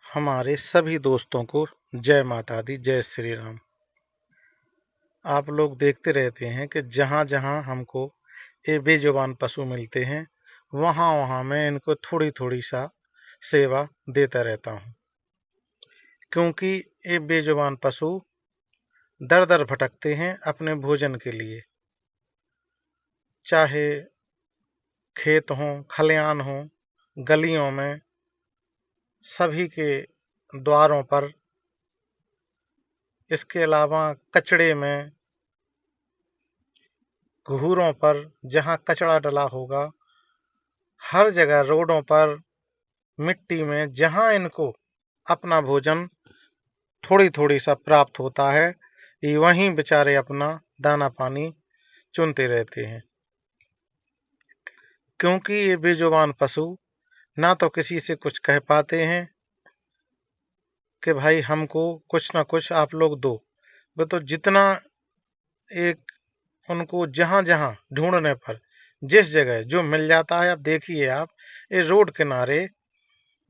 हमारे सभी दोस्तों को जय माता दी, जय श्री राम। आप लोग देखते रहते हैं कि जहाँ जहाँ हमको ये बेजुबान पशु मिलते हैं वहाँ वहाँ मैं इनको थोड़ी थोड़ी सा सेवा देता रहता हूँ, क्योंकि ये बेजुबान पशु दर दर भटकते हैं अपने भोजन के लिए। चाहे खेत हों, खलिहान हों, गलियों में, सभी के द्वारों पर, इसके अलावा कचड़े में, घूरों पर, जहाँ कचड़ा डला होगा, हर जगह रोडों पर, मिट्टी में, जहाँ इनको अपना भोजन थोड़ी थोड़ी सा प्राप्त होता है, ये वहीं बेचारे अपना दाना पानी चुनते रहते हैं। क्योंकि ये बेजुबान पशु ना तो किसी से कुछ कह पाते हैं कि भाई हमको कुछ ना कुछ आप लोग दो। वो तो जितना एक उनको जहां जहां ढूंढने पर जिस जगह जो मिल जाता है। अब देखिए आप, ये रोड किनारे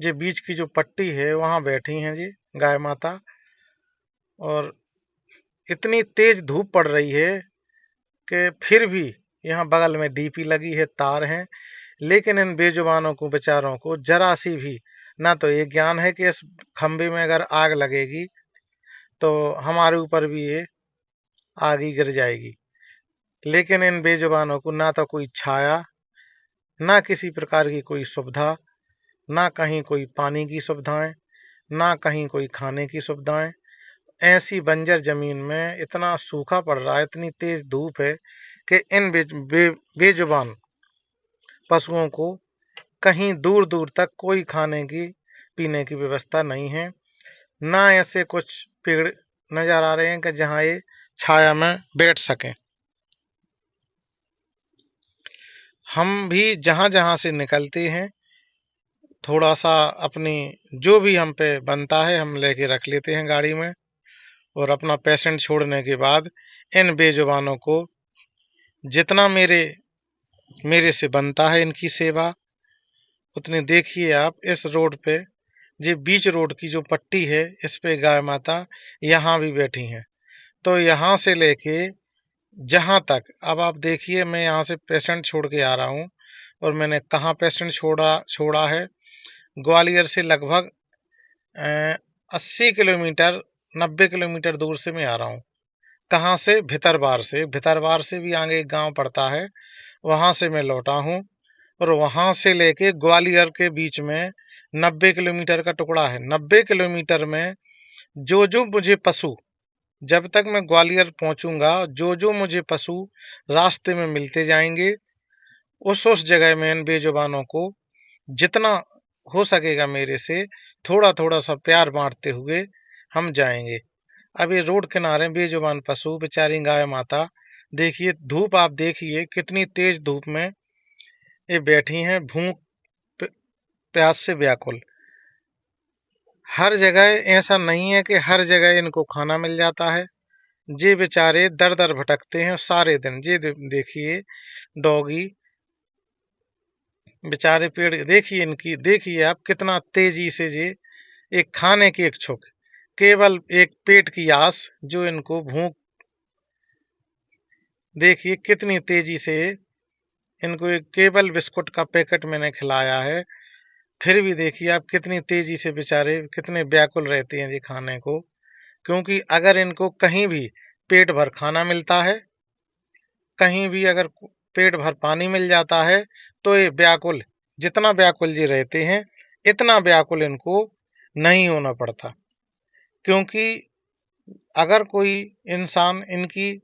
ये बीच की जो पट्टी है वहां बैठी हैं जी गाय माता, और इतनी तेज धूप पड़ रही है कि फिर भी यहाँ बगल में डीपी लगी है, तार हैं, लेकिन इन बेजुबानों को बेचारों को जरा सी भी ना तो ये ज्ञान है कि इस खंभे में अगर आग लगेगी तो हमारे ऊपर भी ये आग ही गिर जाएगी। लेकिन इन बेजुबानों को ना तो कोई छाया, ना किसी प्रकार की कोई सुविधा, ना कहीं कोई पानी की सुविधाएं, ना कहीं कोई खाने की सुविधाएं। ऐसी बंजर जमीन में इतना सूखा पड़ रहा है, इतनी तेज धूप है कि इन बेजुबान पशुओं को कहीं दूर दूर तक कोई खाने की पीने की व्यवस्था नहीं है। ना ऐसे कुछ पेड़ नजर आ रहे हैं कि जहां ये छाया में बैठ सकें। हम भी जहां जहां से निकलते हैं थोड़ा सा अपनी जो भी हम पे बनता है हम लेके रख लेते हैं गाड़ी में, और अपना पेशेंट छोड़ने के बाद इन बेजुबानों को जितना मेरे से बनता है इनकी सेवा उतनी। देखिए आप इस रोड पे, ये बीच रोड की जो पट्टी है, इस पे गाय माता यहाँ भी बैठी हैं। तो यहाँ से लेके जहां तक, अब आप देखिए मैं यहाँ से पेशेंट छोड़ के आ रहा हूँ, और मैंने कहाँ पेशेंट छोड़ा है, ग्वालियर से लगभग 80 किलोमीटर, 90 किलोमीटर दूर से मैं आ रहा हूँ। कहाँ से? भितरवार से भी आगे एक गांव पड़ता है, वहां से मैं लौटा हूँ। और वहां से लेके ग्वालियर के बीच में 90 किलोमीटर का टुकड़ा है। 90 किलोमीटर में जो मुझे पशु, जब तक मैं ग्वालियर पहुंचूंगा, जो मुझे पशु रास्ते में मिलते जाएंगे, उस जगह में इन बेजुबानों को जितना हो सकेगा मेरे से थोड़ा थोड़ा सा प्यार बांटते हुए हम जाएंगे। अब ये रोड किनारे बेजुबान पशु बेचारी गाय माता, देखिए धूप, आप देखिए कितनी तेज धूप में ये बैठी हैं, भूख प्यास से व्याकुल। हर जगह ऐसा नहीं है कि हर जगह इनको खाना मिल जाता है। जे बेचारे दर दर भटकते हैं सारे दिन। जे देखिए डॉगी बेचारे, पेड़ देखिए इनकी, देखिए आप कितना तेजी से जे एक खाने की इच्छुक, केवल एक पेट की आस, जो इनको भूख, देखिए कितनी तेजी से इनको एक केवल बिस्कुट का पैकेट मैंने खिलाया है, फिर भी देखिए आप कितनी तेजी से बेचारे कितने व्याकुल रहते हैं जी खाने को। क्योंकि अगर इनको कहीं भी पेट भर खाना मिलता है, कहीं भी अगर पेट भर पानी मिल जाता है, तो ये व्याकुल, जितना व्याकुल जी रहते हैं इतना व्याकुल इनको नहीं होना पड़ता। क्योंकि अगर कोई इंसान इनकी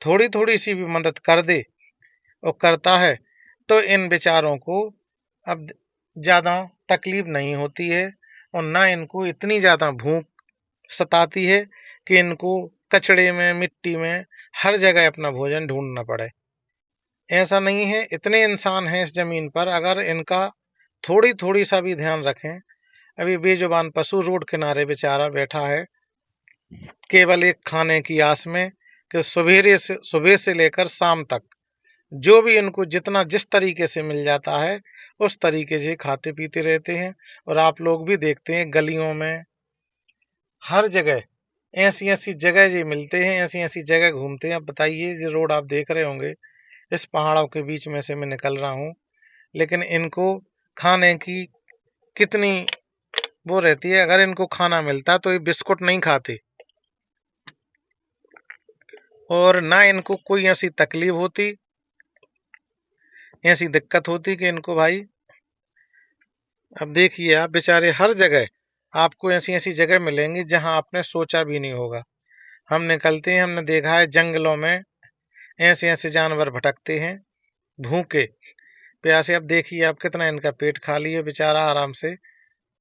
थोड़ी थोड़ी सी भी मदद कर दे और करता है, तो इन बेचारों को अब ज्यादा तकलीफ नहीं होती है, और ना इनको इतनी ज्यादा भूख सताती है कि इनको कचड़े में, मिट्टी में, हर जगह अपना भोजन ढूंढना पड़े। ऐसा नहीं है, इतने इंसान हैं इस जमीन पर, अगर इनका थोड़ी थोड़ी सा भी ध्यान रखें। अभी बेजुबान पशु रोड किनारे बेचारा बैठा है, केवल एक खाने की आस में कि सुबह से लेकर शाम तक जो भी इनको जितना जिस तरीके से मिल जाता है उस तरीके से खाते पीते रहते हैं। और आप लोग भी देखते हैं गलियों में हर जगह ऐसी ऐसी जगह ये मिलते हैं, ऐसी ऐसी जगह घूमते हैं। अब बताइए, ये रोड आप देख रहे होंगे, इस पहाड़ों के बीच में से मैं निकल रहा हूँ, लेकिन इनको खाने की कितनी वो रहती है। अगर इनको खाना मिलता तो ये बिस्कुट नहीं खाते, और ना इनको कोई ऐसी तकलीफ होती, ऐसी दिक्कत होती कि इनको भाई। अब देखिए आप बेचारे, हर जगह आपको ऐसी ऐसी जगह मिलेंगी जहां आपने सोचा भी नहीं होगा। हम निकलते हैं, हमने देखा है जंगलों में ऐसे ऐसे जानवर भटकते हैं भूखे प्यासे। अब देखिए आप, कितना इनका पेट खाली है, बेचारा आराम से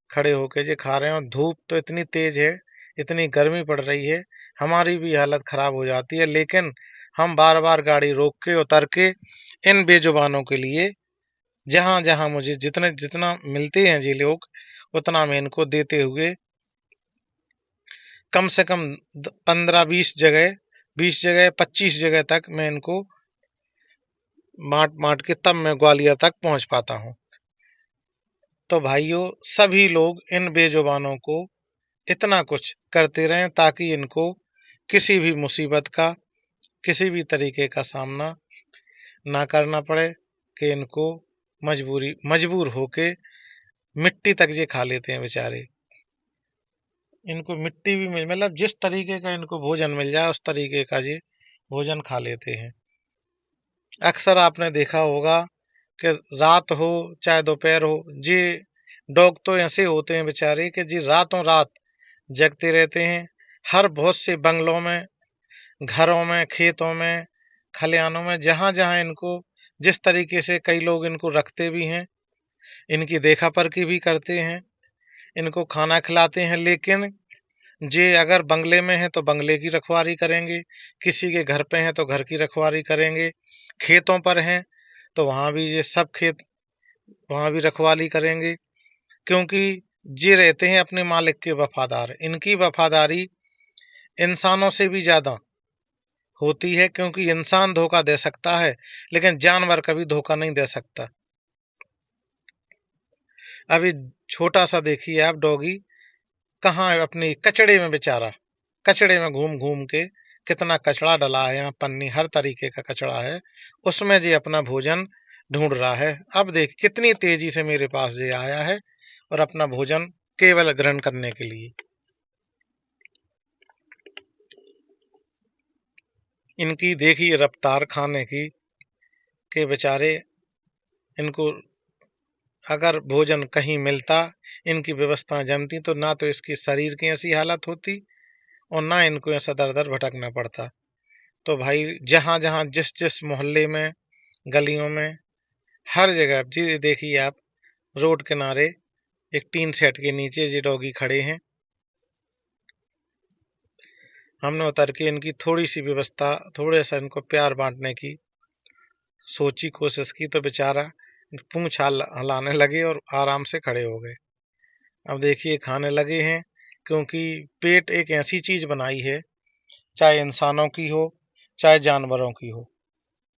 खड़े होके जो खा रहे हैं। और धूप तो इतनी तेज है, इतनी गर्मी पड़ रही है, हमारी भी हालत खराब हो जाती है। लेकिन हम बार बार गाड़ी रोक के उतर के इन बेजुबानों के लिए, जहां जहां मुझे जितने जितना मिलते हैं जी लोग, उतना मैं इनको देते हुए कम से कम 15-20 जगह, 20 जगह, 25 जगह तक मैं इनको बांट बांट के तब मैं ग्वालियर तक पहुंच पाता हूं। तो भाइयों, सभी लोग इन बेजुबानों को इतना कुछ करते रहें ताकि इनको किसी भी मुसीबत का, किसी भी तरीके का सामना ना करना पड़े, कि इनको मजबूर होके मिट्टी तक ये खा लेते हैं बेचारे। इनको मिट्टी भी मतलब जिस तरीके का इनको भोजन मिल जाए उस तरीके का ये भोजन खा लेते हैं। अक्सर आपने देखा होगा कि रात हो चाहे दोपहर हो, जी डॉग तो ऐसे होते हैं बेचारे कि जी रातों रात जगते रहते हैं। हर बहुत से बंगलों में, घरों में, खेतों में, खलिहानों में, जहां जहां इनको जिस तरीके से कई लोग इनको रखते भी हैं, इनकी देखा परखी भी करते हैं, इनको खाना खिलाते हैं। लेकिन जे अगर बंगले में है तो बंगले की रखवाली करेंगे, किसी के घर पे है तो घर की रखवाली करेंगे, खेतों पर हैं तो वहां भी ये सब खेत, वहां भी रखवाली करेंगे, क्योंकि ये रहते हैं अपने मालिक के वफादार। इनकी वफादारी इंसानों से भी ज्यादा होती है, क्योंकि इंसान धोखा दे सकता है लेकिन जानवर कभी धोखा नहीं दे सकता। अभी छोटा सा देखिए आप, डॉगी कहाँ है, अपनी कचड़े में बेचारा, कचड़े में घूम घूम के, कितना कचड़ा डला है यहाँ, पन्नी हर तरीके का कचड़ा है, उसमें जी अपना भोजन ढूंढ रहा है। अब देख कितनी तेजी से मेरे पास जी आया है, और अपना भोजन केवल ग्रहण करने के लिए। इनकी देखिए रफ्तार खाने की, के बेचारे इनको अगर भोजन कहीं मिलता, इनकी व्यवस्था जमती, तो ना तो इसकी शरीर की ऐसी हालत होती और ना इनको ऐसा दर दर भटकना पड़ता। तो भाई, जहां जहां जिस जिस मोहल्ले में, गलियों में, हर जगह जी देखिए आप, रोड किनारे एक टीन सेट के नीचे ये डॉगी खड़े हैं। हमने उतर के इनकी थोड़ी सी व्यवस्था, थोड़े सा इनको प्यार बांटने की सोची, कोशिश की, तो बेचारा पूंछ हिलाने लगे और आराम से खड़े हो गए। अब देखिए खाने लगे हैं, क्योंकि पेट एक ऐसी चीज बनाई है, चाहे इंसानों की हो चाहे जानवरों की हो,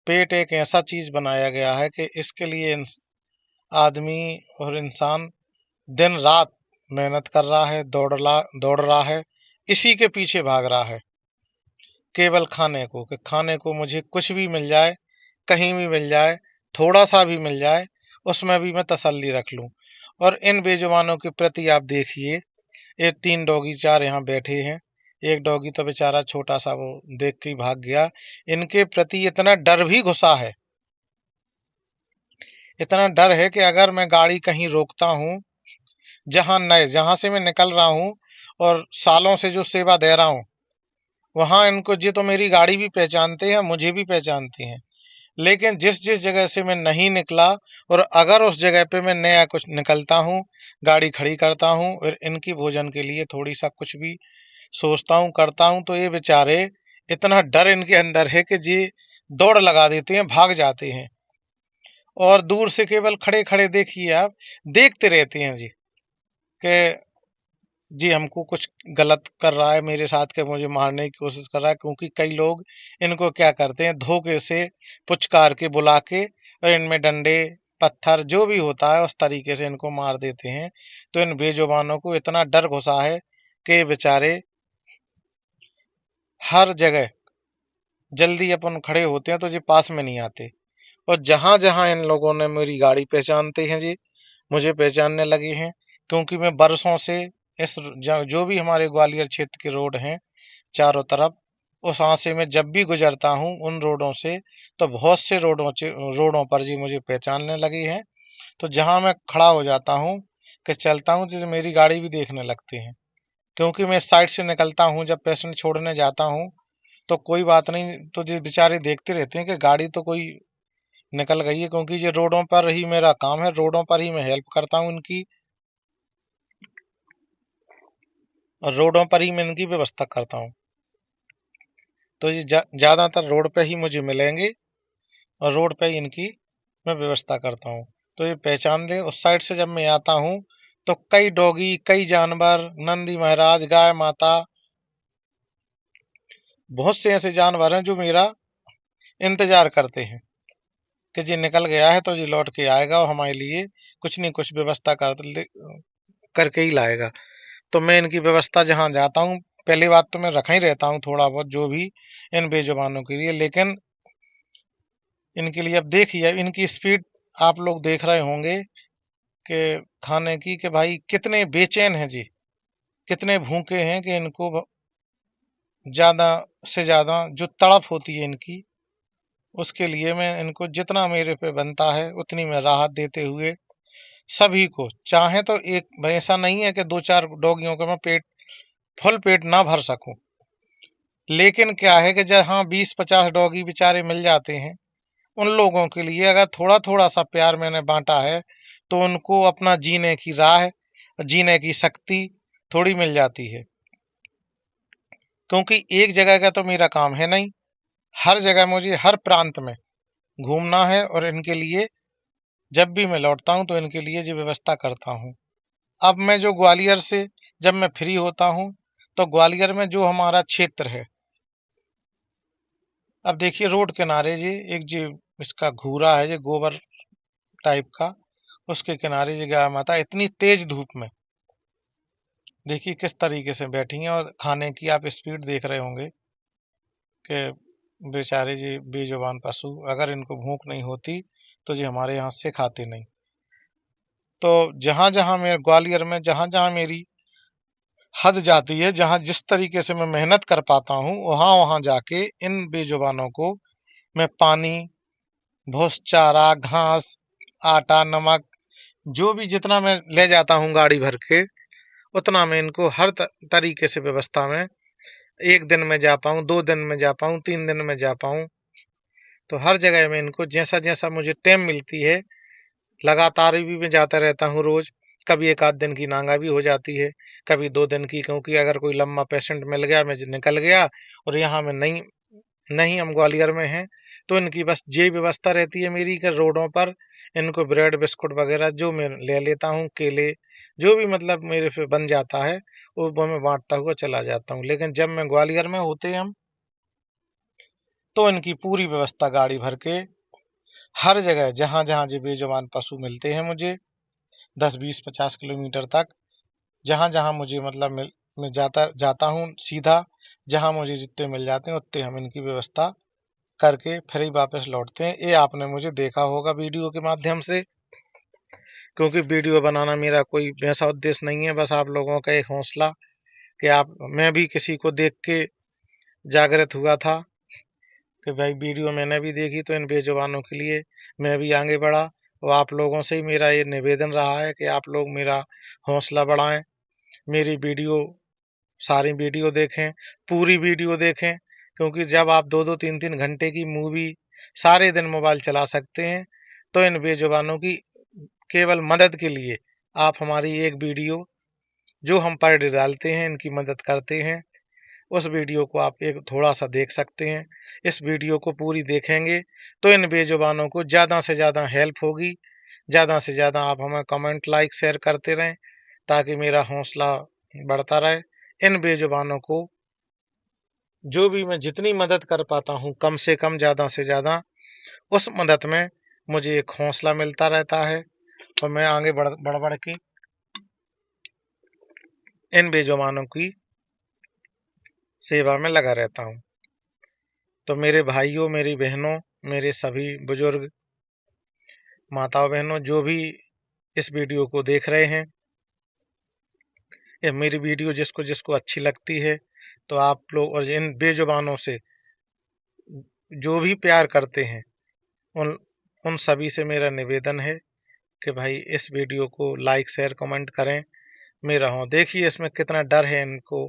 पेट एक ऐसा चीज बनाया गया है कि इसके लिए आदमी और इंसान दिन रात मेहनत कर रहा है, दौड़ रहा है, इसी के पीछे भाग रहा है, केवल खाने को, कि खाने को मुझे कुछ भी मिल जाए, कहीं भी मिल जाए, थोड़ा सा भी मिल जाए, उसमें भी मैं तसल्ली रख लूं। और इन बेजुबानों के प्रति आप देखिए, ये 3 डॉगी 4 यहाँ बैठे हैं, एक डॉगी तो बेचारा छोटा सा वो देख के ही भाग गया। इनके प्रति इतना डर भी घुसा है, इतना डर है कि अगर मैं गाड़ी कहीं रोकता हूँ, जहां से मैं निकल रहा हूँ और सालों से जो सेवा दे रहा हूँ, वहां इनको जी तो मेरी गाड़ी भी पहचानते हैं, मुझे भी पहचानते हैं। लेकिन जिस जिस जगह से मैं नहीं निकला, और अगर उस जगह पे मैं नया कुछ निकलता हूँ, गाड़ी खड़ी करता हूँ और इनकी भोजन के लिए थोड़ी सा कुछ भी सोचता हूँ, करता हूँ, तो ये बेचारे, इतना डर इनके अंदर है कि जी दौड़ लगा देते हैं, भाग जाते हैं, और दूर से केवल खड़े खड़े देखिए आप, देखते रहते हैं जी, कि जी हमको कुछ गलत कर रहा है मेरे साथ, के मुझे मारने की कोशिश कर रहा है, क्योंकि कई लोग इनको क्या करते हैं, धोखे से पुचकार के बुला के और इनमें डंडे पत्थर जो भी होता है उस तरीके से इनको मार देते हैं। तो इन बेजुबानों को इतना डर घुसा है कि बेचारे हर जगह जल्दी अपन खड़े होते हैं तो जी पास में नहीं आते। और जहां जहां इन लोगों ने मेरी गाड़ी पहचानते हैं जी, मुझे पहचानने लगे हैं, क्योंकि मैं बरसों से इस जो भी हमारे ग्वालियर क्षेत्र के रोड हैं चारों तरफ, उस हाथ से मैं जब भी गुजरता हूँ उन रोडों से, तो बहुत से रोडों पर जी मुझे पहचानने लगे हैं। तो जहां मैं खड़ा हो जाता हूँ कि चलता हूँ तो मेरी गाड़ी भी देखने लगते हैं, क्योंकि मैं इस साइड से निकलता हूँ जब पेशेंट छोड़ने जाता हूँ, तो कोई बात नहीं, तो जी बेचारे देखते रहते हैं कि गाड़ी तो कोई निकल गई है, क्योंकि ये रोडों पर ही मेरा काम है, रोडों पर ही मैं हेल्प करता हूँ इनकी, और रोडों पर ही मैं इनकी व्यवस्था करता हूँ। तो ये ज्यादातर रोड पे ही मुझे मिलेंगे और रोड पे ही इनकी मैं व्यवस्था करता हूँ। तो ये पहचान दे, उस साइड से जब मैं आता हूँ तो कई डॉगी, कई जानवर, नंदी महाराज, गाय माता, बहुत से ऐसे जानवर हैं जो मेरा इंतजार करते हैं कि जी निकल गया है तो जी लौट के आएगा और हमारे लिए कुछ नहीं कुछ व्यवस्था करके ही लाएगा। तो मैं इनकी व्यवस्था जहां जाता हूँ, पहली बात तो मैं रखा ही रहता हूँ थोड़ा बहुत जो भी इन बेजुबानों के लिए, लेकिन इनके लिए अब देखिए इनकी स्पीड आप लोग देख रहे होंगे कि खाने की, कि भाई कितने बेचैन हैं जी, कितने भूखे हैं, कि इनको ज्यादा से ज्यादा जो तड़प होती है इनकी, उसके लिए मैं इनको जितना मेरे पे बनता है उतनी मैं राहत देते हुए सभी को, चाहे तो एक ऐसा नहीं है कि दो चार डॉगियों का मैं पेट फुल पेट ना भर सकूं, लेकिन क्या है कि जहां 20-50 डॉगी बेचारे मिल जाते हैं, उन लोगों के लिए अगर थोड़ा थोड़ा सा प्यार मैंने बांटा है तो उनको अपना जीने की राह, जीने की शक्ति थोड़ी मिल जाती है। क्योंकि एक जगह का तो मेरा काम है नहीं, हर जगह मुझे हर प्रांत में घूमना है, और इनके लिए जब भी मैं लौटता हूं तो इनके लिए जो व्यवस्था करता हूं। अब मैं जो ग्वालियर से जब मैं फ्री होता हूं तो ग्वालियर में जो हमारा क्षेत्र है, अब देखिए रोड किनारे जी एक जी इसका घूरा है, जो गोबर टाइप का, उसके किनारे जी गाय माता इतनी तेज धूप में देखिए किस तरीके से बैठी हैं, और खाने की आप स्पीड देख रहे होंगे कि बेचारे जी बेजुबान पशु, अगर इनको भूख नहीं होती तो जी हमारे यहाँ से खाते नहीं। तो जहां जहां मैं ग्वालियर में जहां जहां मेरी हद जाती है, जहां जिस तरीके से मैं मेहनत कर पाता हूँ, वहां वहां जाके इन बेजुबानों को मैं पानी, भूस चारा, घास, आटा, नमक, जो भी जितना मैं ले जाता हूँ गाड़ी भर के, उतना मैं इनको हर तरीके से व्यवस्था में, एक दिन में जा पाऊँ, 2 दिन में जा पाऊँ, 3 दिन में जा पाऊँ, तो हर जगह में इनको जैसा जैसा मुझे टाइम मिलती है, लगातार भी मैं जाता रहता हूँ रोज। कभी एक आध दिन की नांगा भी हो जाती है, कभी 2 दिन की, क्योंकि अगर कोई लंबा पेशेंट मिल गया, मैं निकल गया और यहाँ में नहीं नहीं हम ग्वालियर में हैं, तो इनकी बस ये व्यवस्था रहती है मेरी कि रोडों पर इनको ब्रेड बिस्कुट वगैरह जो मैं ले लेता हूँ, केले, जो भी मतलब मेरे से बन जाता है वो मैं बांटता हुआ चला जाता हूँ। लेकिन जब मैं ग्वालियर में होते हैं हम, तो इनकी पूरी व्यवस्था गाड़ी भर के हर जगह जहां जहां जो बेजुबान पशु मिलते हैं मुझे, 10-20-50 किलोमीटर तक, जहां जहां मुझे मतलब मैं जाता जाता हूँ सीधा, जहां मुझे जितने मिल जाते हैं उतने हम इनकी व्यवस्था करके फिर ही वापस लौटते हैं। ये आपने मुझे देखा होगा वीडियो के माध्यम से, क्योंकि वीडियो बनाना मेरा कोई वैसा उद्देश्य नहीं है, बस आप लोगों का एक हौसला कि आप, मैं भी किसी को देख के जागृत हुआ था कि भाई वीडियो मैंने भी देखी, तो इन बेजुबानों के लिए मैं भी आगे बढ़ा। और आप लोगों से ही मेरा ये निवेदन रहा है कि आप लोग मेरा हौसला बढ़ाएं, मेरी वीडियो, सारी वीडियो देखें, पूरी वीडियो देखें, क्योंकि जब आप 2-2 3-3 घंटे की मूवी सारे दिन मोबाइल चला सकते हैं, तो इन बेजुबानों की केवल मदद के लिए आप हमारी एक वीडियो जो हम पर डे डालते हैं इनकी मदद करते हैं, उस वीडियो को आप एक थोड़ा सा देख सकते हैं। इस वीडियो को पूरी देखेंगे तो इन बेजुबानों को ज़्यादा से ज़्यादा हेल्प होगी। ज़्यादा से ज़्यादा आप हमें कमेंट, लाइक, शेयर करते रहें, ताकि मेरा हौसला बढ़ता रहे। इन बेजुबानों को जो भी मैं जितनी मदद कर पाता हूँ, कम से कम ज़्यादा से ज़्यादा, उस मदद में मुझे एक हौसला मिलता रहता है और मैं आगे बढ़ बढ़ के इन बेजुबानों की सेवा में लगा रहता हूँ। तो मेरे भाइयों, मेरी बहनों, मेरे सभी बुजुर्ग माताओं बहनों, जो भी इस वीडियो को देख रहे हैं, या मेरी वीडियो जिसको जिसको अच्छी लगती है, तो आप लोग और इन बेजुबानों से जो भी प्यार करते हैं, उन उन सभी से मेरा निवेदन है कि भाई इस वीडियो को लाइक शेयर कमेंट करें। मेरा हो देखिए इसमें कितना डर है इनको,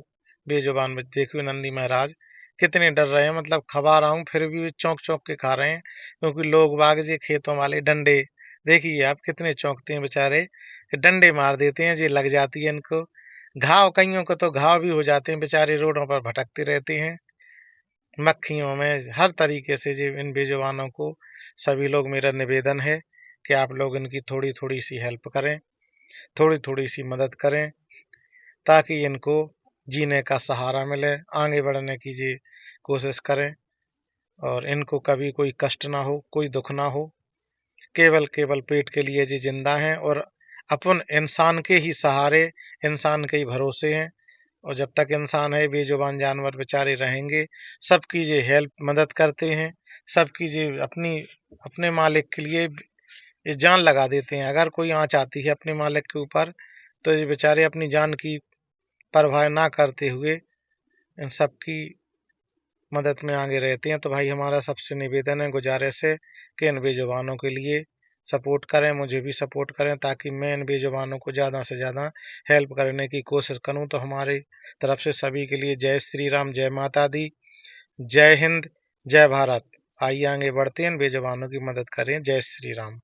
बेजुबान में देखिए नंदी महाराज कितने डर रहे हैं, मतलब खबा रहा हूँ फिर भी चौंक चौंक के खा रहे हैं, क्योंकि लोग बाग जी खेतों वाले डंडे देखिए आप कितने चौंकते हैं बेचारे, डंडे मार देते हैं जी, लग जाती है इनको घाव, कईयों को तो घाव भी हो जाते हैं, बेचारे रोडों पर भटकते रहते हैं मक्खियों में, हर तरीके से जी इन बेजुबानों को सभी लोग, मेरा निवेदन है कि आप लोग इनकी थोड़ी थोड़ी सी हेल्प करें, थोड़ी थोड़ी सी मदद करें, ताकि इनको जीने का सहारा मिले, आगे बढ़ने की जी कोशिश करें और इनको कभी कोई कष्ट ना हो, कोई दुख ना हो, केवल केवल पेट के लिए जी जिंदा हैं और अपन इंसान के ही सहारे, इंसान के ही भरोसे हैं, और जब तक इंसान है बेजुबान जानवर बेचारे रहेंगे, सबकी ये हेल्प मदद करते हैं, सबकी ये अपने मालिक के लिए ये जान लगा देते हैं। अगर कोई आँच आती है अपने मालिक के ऊपर, तो ये बेचारे अपनी जान की परवाह ना करते हुए इन सबकी मदद में आगे रहते हैं। तो भाई हमारा सबसे निवेदन है, गुजारिश है कि इन बेजुबानों के लिए सपोर्ट करें, मुझे भी सपोर्ट करें, ताकि मैं इन बेजुबानों को ज़्यादा से ज़्यादा हेल्प करने की कोशिश करूं। तो हमारी तरफ से सभी के लिए जय श्री राम, जय माता दी, जय हिंद, जय भारत। आइए आगे बढ़ते हैं, इन बेजुबानों की मदद करें। जय श्री राम।